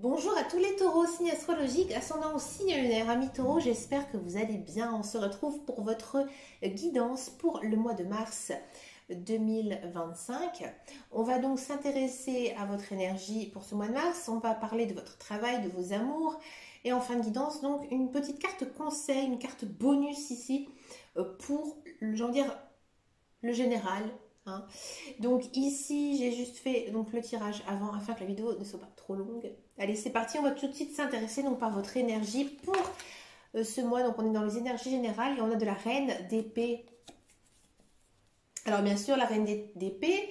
Bonjour à tous les taureaux, signe astrologique, ascendant au signe lunaire. Amis taureaux, j'espère que vous allez bien. On se retrouve pour votre guidance pour le mois de mars 2025. On va donc s'intéresser à votre énergie pour ce mois de mars. On va parler de votre travail, de vos amours. Et en fin de guidance, donc une petite carte conseil, une carte bonus ici pour, dire, le général. Hein. Donc ici, j'ai juste fait donc, le tirage avant afin que la vidéo ne soit pas trop longue. Allez, c'est parti, on va tout de suite s'intéresser donc par votre énergie pour ce mois. Donc on est dans les énergies générales et on a de la reine d'épée. Alors bien sûr, la reine d'épée,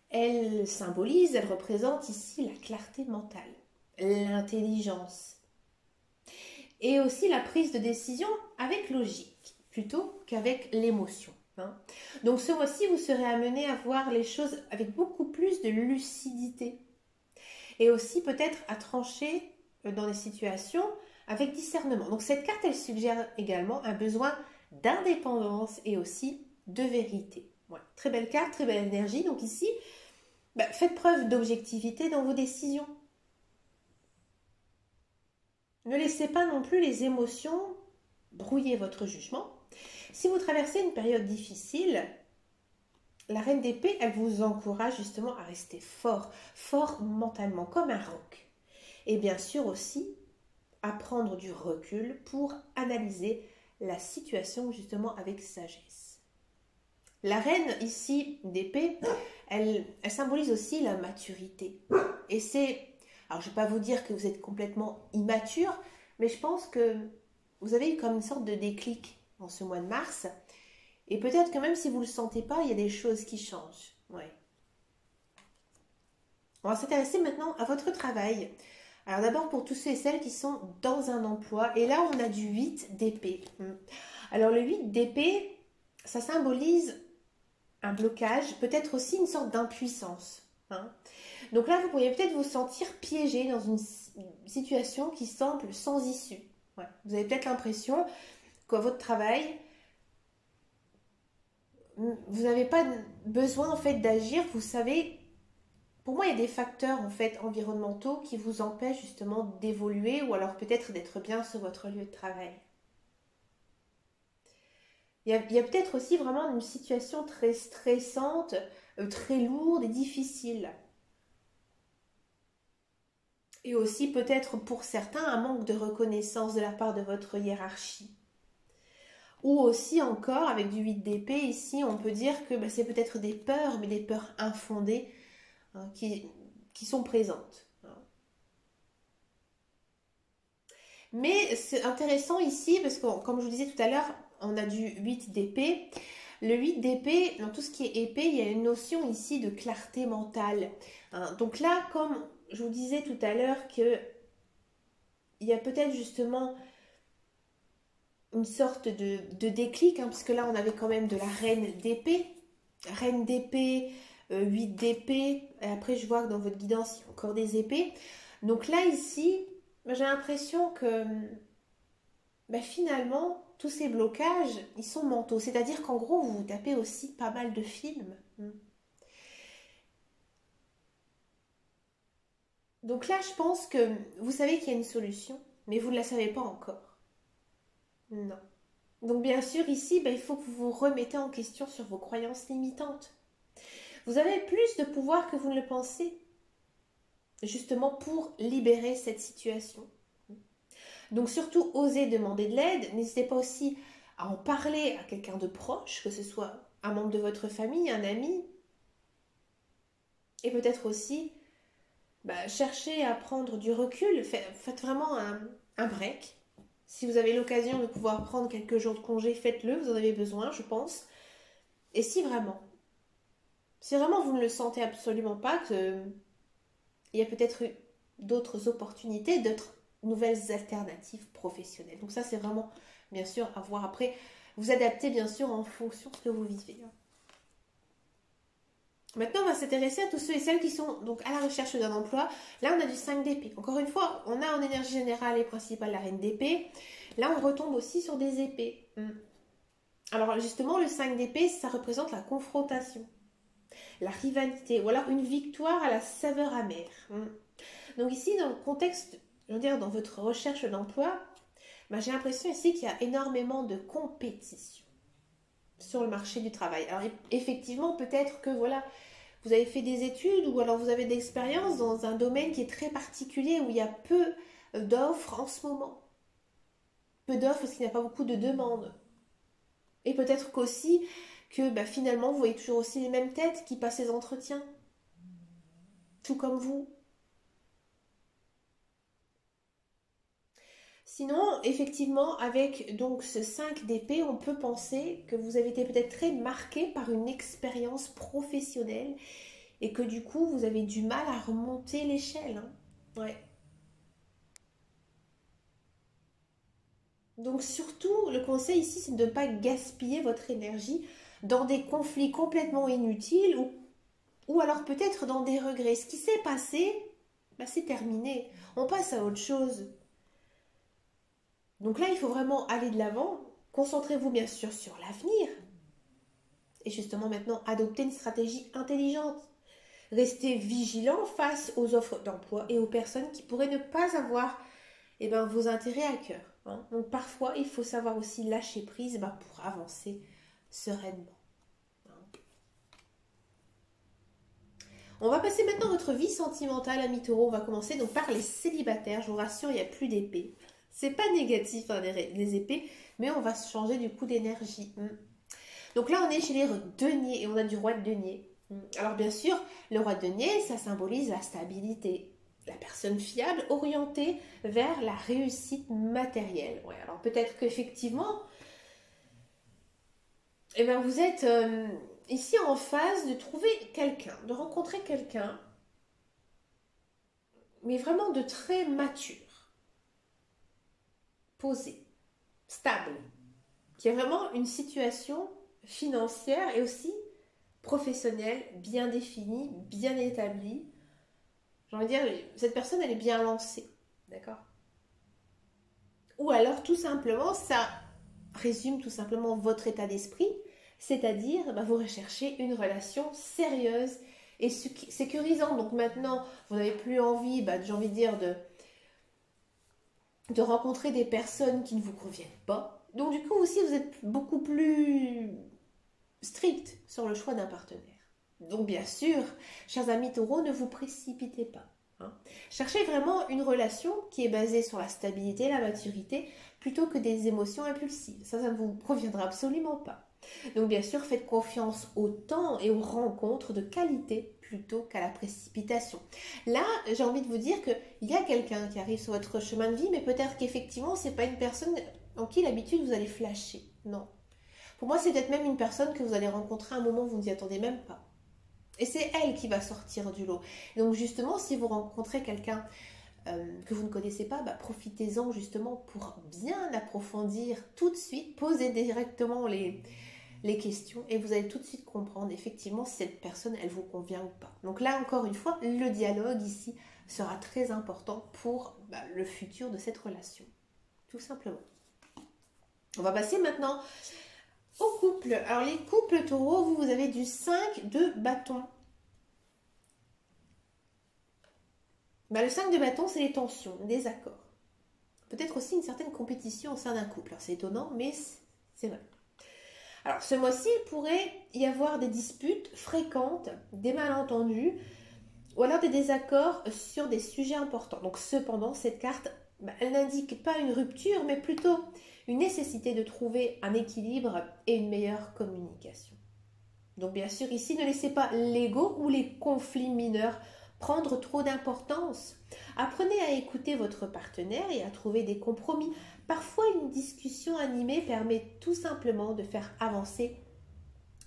elle symbolise, elle représente ici la clarté mentale, l'intelligence et aussi la prise de décision avec logique plutôt qu'avec l'émotion. Hein. Donc ce mois-ci, vous serez amené à voir les choses avec beaucoup plus de lucidité et aussi peut-être à trancher dans des situations avec discernement. Donc cette carte, elle suggère également un besoin d'indépendance et aussi de vérité. Voilà. Très belle carte, très belle énergie. Donc ici, faites preuve d'objectivité dans vos décisions. Ne laissez pas non plus les émotions brouiller votre jugement. Si vous traversez une période difficile, la reine d'épée, elle vous encourage justement à rester fort, fort mentalement, comme un roc. Et bien sûr aussi, à prendre du recul pour analyser la situation justement avec sagesse. La reine ici d'épée, elle symbolise aussi la maturité. Et c'est, alors je ne vais pas vous dire que vous êtes complètement immature, mais je pense que vous avez eu comme une sorte de déclic en ce mois de mars. Et peut-être que même si vous ne le sentez pas, il y a des choses qui changent. Ouais. On va s'intéresser maintenant à votre travail. Alors d'abord pour tous ceux et celles qui sont dans un emploi. Et là, on a du 8 d'épée. Alors le 8 d'épée, ça symbolise un blocage, peut-être aussi une sorte d'impuissance. Hein. Donc là, vous pourriez peut-être vous sentir piégé dans une situation qui semble sans issue. Ouais. Vous avez peut-être l'impression que votre travail, vous n'avez pas besoin en fait d'agir. Vous savez, pour moi, il y a des facteurs en fait environnementaux qui vous empêchent justement d'évoluer ou alors peut-être d'être bien sur votre lieu de travail. Il y a peut-être aussi vraiment une situation très stressante, très lourde et difficile. Et aussi peut-être pour certains un manque de reconnaissance de la part de votre hiérarchie. Ou aussi encore, avec du 8 d'épée, ici on peut dire que c'est peut-être des peurs, mais des peurs infondées hein, qui sont présentes. Mais c'est intéressant ici parce que, comme je vous disais tout à l'heure, on a du 8 d'épée. Le 8 d'épée, dans tout ce qui est épée, il y a une notion ici de clarté mentale. Hein. Donc là, comme je vous disais tout à l'heure, qu'il y a peut-être justement une sorte de déclic, hein, parce que là, on avait quand même de la reine d'épée, 8 d'épée, et après je vois que dans votre guidance, il y a encore des épées. Donc là, ici, j'ai l'impression que finalement, tous ces blocages, ils sont mentaux. C'est-à-dire qu'en gros, vous vous tapez aussi pas mal de films. Donc là, je pense que vous savez qu'il y a une solution, mais vous ne la savez pas encore. Non. Donc bien sûr, ici, il faut que vous vous remettez en question sur vos croyances limitantes. Vous avez plus de pouvoir que vous ne le pensez, justement pour libérer cette situation. Donc surtout, osez demander de l'aide. N'hésitez pas aussi à en parler à quelqu'un de proche, que ce soit un membre de votre famille, un ami. Et peut-être aussi, cherchez à prendre du recul. Faites vraiment un break. Si vous avez l'occasion de pouvoir prendre quelques jours de congé, faites-le. Vous en avez besoin, je pense. Et si vraiment vous ne le sentez absolument pas, qu'il y a peut-être d'autres opportunités, d'autres nouvelles alternatives professionnelles. Donc ça, c'est vraiment, bien sûr, à voir après. Vous adaptez, bien sûr, en fonction de ce que vous vivez. Maintenant, on va s'intéresser à tous ceux et celles qui sont donc à la recherche d'un emploi. Là, on a du 5 d'épée. Encore une fois, on a en énergie générale et principale la reine d'épée. Là, on retombe aussi sur des épées. Alors, justement, le 5 d'épée, ça représente la confrontation, la rivalité ou alors une victoire à la saveur amère. Donc ici, dans le contexte, je veux dire, dans votre recherche d'emploi, ben, j'ai l'impression ici qu'il y a énormément de compétition sur le marché du travail. Alors effectivement, peut-être que voilà, vous avez fait des études ou alors vous avez de l'expérience dans un domaine qui est très particulier où il y a peu d'offres en ce moment. Peu d'offres parce qu'il n'y a pas beaucoup de demandes. Et peut-être qu'aussi que bah, finalement vous voyez toujours aussi les mêmes têtes qui passent les entretiens, tout comme vous. Sinon, effectivement, avec donc ce 5 d'épée, on peut penser que vous avez été peut-être très marqué par une expérience professionnelle et que du coup, vous avez du mal à remonter l'échelle. Hein. Ouais. Donc surtout, le conseil ici, c'est de ne pas gaspiller votre énergie dans des conflits complètement inutiles ou alors peut-être dans des regrets. Ce qui s'est passé, bah, c'est terminé. On passe à autre chose. Donc là, il faut vraiment aller de l'avant. Concentrez-vous bien sûr sur l'avenir. Et justement maintenant, adopter une stratégie intelligente. Restez vigilant face aux offres d'emploi et aux personnes qui pourraient ne pas avoir vos intérêts à cœur. Hein. Donc parfois, il faut savoir aussi lâcher prise pour avancer sereinement. Hein. On va passer maintenant à votre vie sentimentale, amis taureaux. On va commencer donc par les célibataires. Je vous rassure, il n'y a plus d'épée. C'est pas négatif hein, les épées, mais on va se changer du coup d'énergie. Donc là, on est chez les deniers et on a du roi de denier. Alors bien sûr, le roi de denier, ça symbolise la stabilité, la personne fiable orientée vers la réussite matérielle. Ouais, alors peut-être qu'effectivement, vous êtes ici en phase de trouver quelqu'un, de rencontrer quelqu'un, mais vraiment de très mature, posé, stable, qui a vraiment une situation financière et aussi professionnelle bien définie, bien établie. J'ai envie de dire, cette personne, elle est bien lancée. D'accord? Ou alors, tout simplement, ça résume tout simplement votre état d'esprit, c'est-à-dire, vous recherchez une relation sérieuse et sécurisante. Donc maintenant, vous n'avez plus envie, j'ai envie de dire, de rencontrer des personnes qui ne vous conviennent pas. Donc du coup aussi, vous êtes beaucoup plus strict sur le choix d'un partenaire. Donc bien sûr, chers amis taureaux, ne vous précipitez pas. Hein. Cherchez vraiment une relation qui est basée sur la stabilité, la maturité, plutôt que des émotions impulsives. Ça ne vous proviendra absolument pas. Donc bien sûr, faites confiance au temps et aux rencontres de qualité plutôt qu'à la précipitation. Là, j'ai envie de vous dire qu'il y a quelqu'un qui arrive sur votre chemin de vie, mais peut-être qu'effectivement, ce n'est pas une personne en qui l'habitude vous allez flasher. Non. Pour moi, c'est peut-être même une personne que vous allez rencontrer à un moment où vous n'y attendez même pas. Et c'est elle qui va sortir du lot. Donc justement, si vous rencontrez quelqu'un que vous ne connaissez pas, profitez-en justement pour bien approfondir tout de suite, posez directement les questions et vous allez tout de suite comprendre effectivement si cette personne, elle vous convient ou pas. Donc là, encore une fois, le dialogue ici sera très important pour le futur de cette relation. Tout simplement. On va passer maintenant au couple. Alors les couples taureaux, vous avez du 5 de bâton. Le 5 de bâton, c'est les tensions, les désaccords. Peut-être aussi une certaine compétition au sein d'un couple. Alors c'est étonnant, mais c'est vrai. Alors ce mois-ci, il pourrait y avoir des disputes fréquentes, des malentendus, ou alors des désaccords sur des sujets importants. Donc cependant, cette carte, elle n'indique pas une rupture, mais plutôt une nécessité de trouver un équilibre et une meilleure communication. Donc bien sûr, ici, ne laissez pas l'ego ou les conflits mineurs prendre trop d'importance. Apprenez à écouter votre partenaire et à trouver des compromis. Parfois, une discussion animée permet tout simplement de faire avancer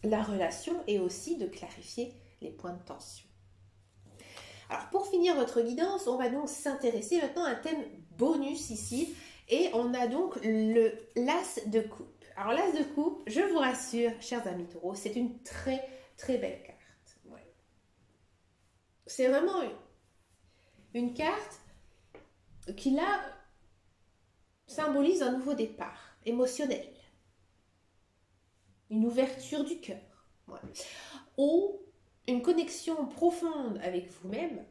la relation et aussi de clarifier les points de tension. Alors pour finir votre guidance, on va donc s'intéresser maintenant à un thème bonus ici et on a donc l'as de coupe. Alors l'as de coupe, je vous rassure, chers amis taureaux, c'est une très très belle carte. Ouais. C'est vraiment une carte qui là symbolise un nouveau départ émotionnel, une ouverture du cœur, ouais. Ou une connexion profonde avec vous-même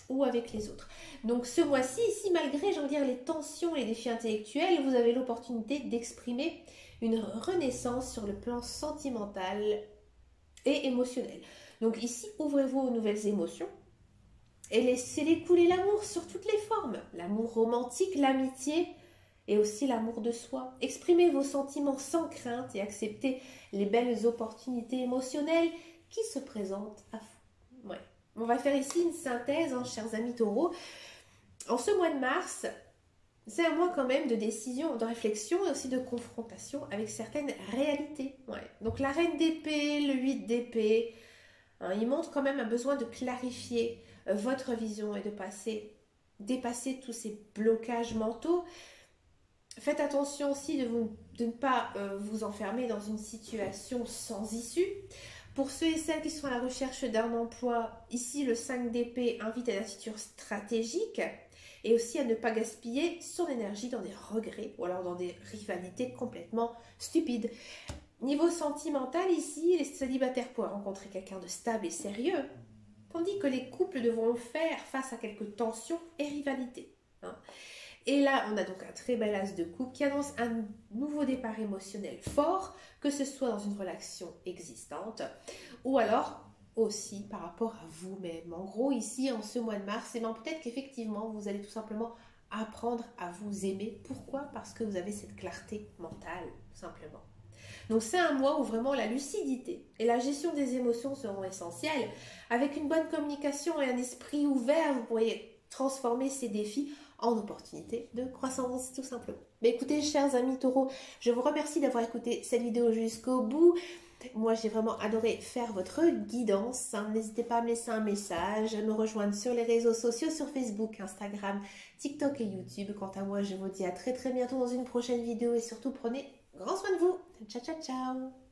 ou avec les autres. Donc ce mois-ci, ici, malgré, j'ai envie de dire, les tensions et les défis intellectuels, vous avez l'opportunité d'exprimer une renaissance sur le plan sentimental et émotionnel. Donc ici, ouvrez-vous aux nouvelles émotions et laissez-les couler l'amour sur toutes les formes. L'amour romantique, l'amitié et aussi l'amour de soi. Exprimez vos sentiments sans crainte et acceptez les belles opportunités émotionnelles qui se présentent à vous. Ouais. On va faire ici une synthèse, hein, chers amis taureaux. En ce mois de mars, c'est un mois quand même de décision, de réflexion et aussi de confrontation avec certaines réalités. Ouais. Donc la reine d'épée, le 8 d'épée, hein, il montre quand même un besoin de clarifier votre vision et de dépasser tous ces blocages mentaux. Faites attention aussi de ne pas vous enfermer dans une situation sans issue. Pour ceux et celles qui sont à la recherche d'un emploi, ici le 5 d'épée invite à l'attitude stratégique et aussi à ne pas gaspiller son énergie dans des regrets ou alors dans des rivalités complètement stupides. Niveau sentimental, ici, les célibataires pourraient rencontrer quelqu'un de stable et sérieux, tandis que les couples devront faire face à quelques tensions et rivalités. Hein. Et là, on a donc un très bel as de coupe qui annonce un nouveau départ émotionnel fort, que ce soit dans une relation existante ou alors aussi par rapport à vous-même. En gros, ici, en ce mois de mars, peut-être qu'effectivement, vous allez tout simplement apprendre à vous aimer. Pourquoi? Parce que vous avez cette clarté mentale, tout simplement. Donc c'est un mois où vraiment la lucidité et la gestion des émotions seront essentielles. Avec une bonne communication et un esprit ouvert, vous pourriez transformer ces défis en opportunités de croissance, tout simplement. Mais écoutez, chers amis taureaux, je vous remercie d'avoir écouté cette vidéo jusqu'au bout. Moi, j'ai vraiment adoré faire votre guidance. N'hésitez pas à me laisser un message, à me rejoindre sur les réseaux sociaux, sur Facebook, Instagram, TikTok et YouTube. Quant à moi, je vous dis à très bientôt dans une prochaine vidéo et surtout prenez grand soin de vous. Ciao, ciao, ciao.